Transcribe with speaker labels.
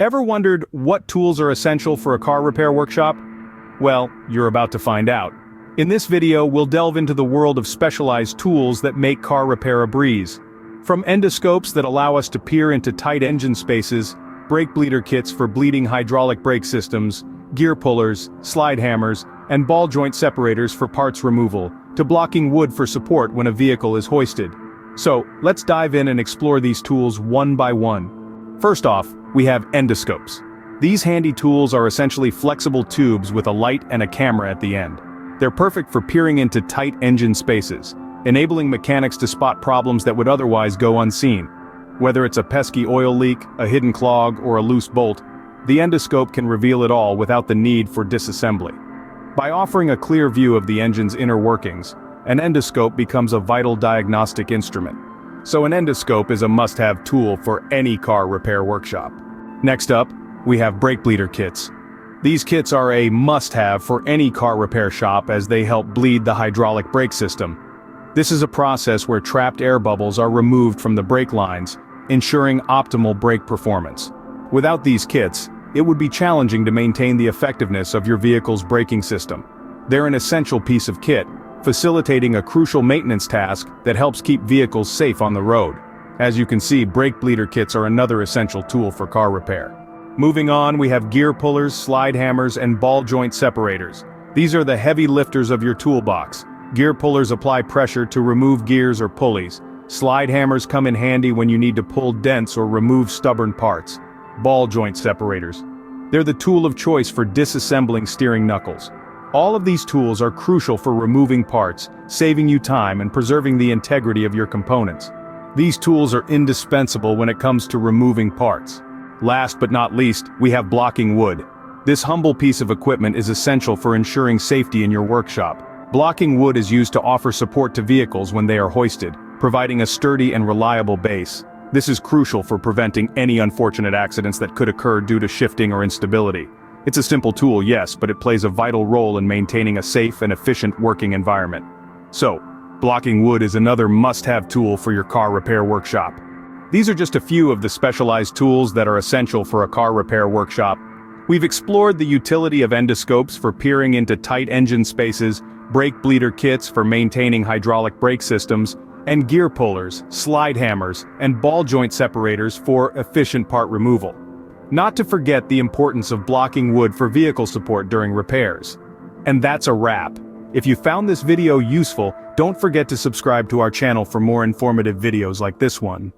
Speaker 1: Ever wondered what tools are essential for a car repair workshop? Well, you're about to find out. In this video, we'll delve into the world of specialized tools that make car repair a breeze. From endoscopes that allow us to peer into tight engine spaces, brake bleeder kits for bleeding hydraulic brake systems, gear pullers, slide hammers, and ball joint separators for parts removal, to blocking wood for support when a vehicle is hoisted. So, let's dive in and explore these tools one by one. First off, we have endoscopes. These handy tools are essentially flexible tubes with a light and a camera at the end. They're perfect for peering into tight engine spaces, enabling mechanics to spot problems that would otherwise go unseen. Whether it's a pesky oil leak, a hidden clog, or a loose bolt, the endoscope can reveal it all without the need for disassembly. By offering a clear view of the engine's inner workings, an endoscope becomes a vital diagnostic instrument. So an endoscope is a must-have tool for any car repair workshop. Next up, we have brake bleeder kits. These kits are a must-have for any car repair shop as they help bleed the hydraulic brake system. This is a process where trapped air bubbles are removed from the brake lines, ensuring optimal brake performance. Without these kits, it would be challenging to maintain the effectiveness of your vehicle's braking system. They're an essential piece of kit, facilitating a crucial maintenance task that helps keep vehicles safe on the road. As you can see, brake bleeder kits are another essential tool for car repair. Moving on, we have gear pullers, slide hammers, and ball joint separators. These are the heavy lifters of your toolbox. Gear pullers apply pressure to remove gears or pulleys. Slide hammers come in handy when you need to pull dents or remove stubborn parts. Ball joint separators. They're the tool of choice for disassembling steering knuckles. All of these tools are crucial for removing parts, saving you time and preserving the integrity of your components. These tools are indispensable when it comes to removing parts. Last but not least, we have blocking wood. This humble piece of equipment is essential for ensuring safety in your workshop. Blocking wood is used to offer support to vehicles when they are hoisted, providing a sturdy and reliable base. This is crucial for preventing any unfortunate accidents that could occur due to shifting or instability. It's a simple tool, yes, but it plays a vital role in maintaining a safe and efficient working environment. So, blocking wood is another must-have tool for your car repair workshop. These are just a few of the specialized tools that are essential for a car repair workshop. We've explored the utility of endoscopes for peering into tight engine spaces, brake bleeder kits for maintaining hydraulic brake systems, and gear pullers, slide hammers, and ball joint separators for efficient part removal. Not to forget the importance of blocking wood for vehicle support during repairs. And that's a wrap. If you found this video useful, don't forget to subscribe to our channel for more informative videos like this one.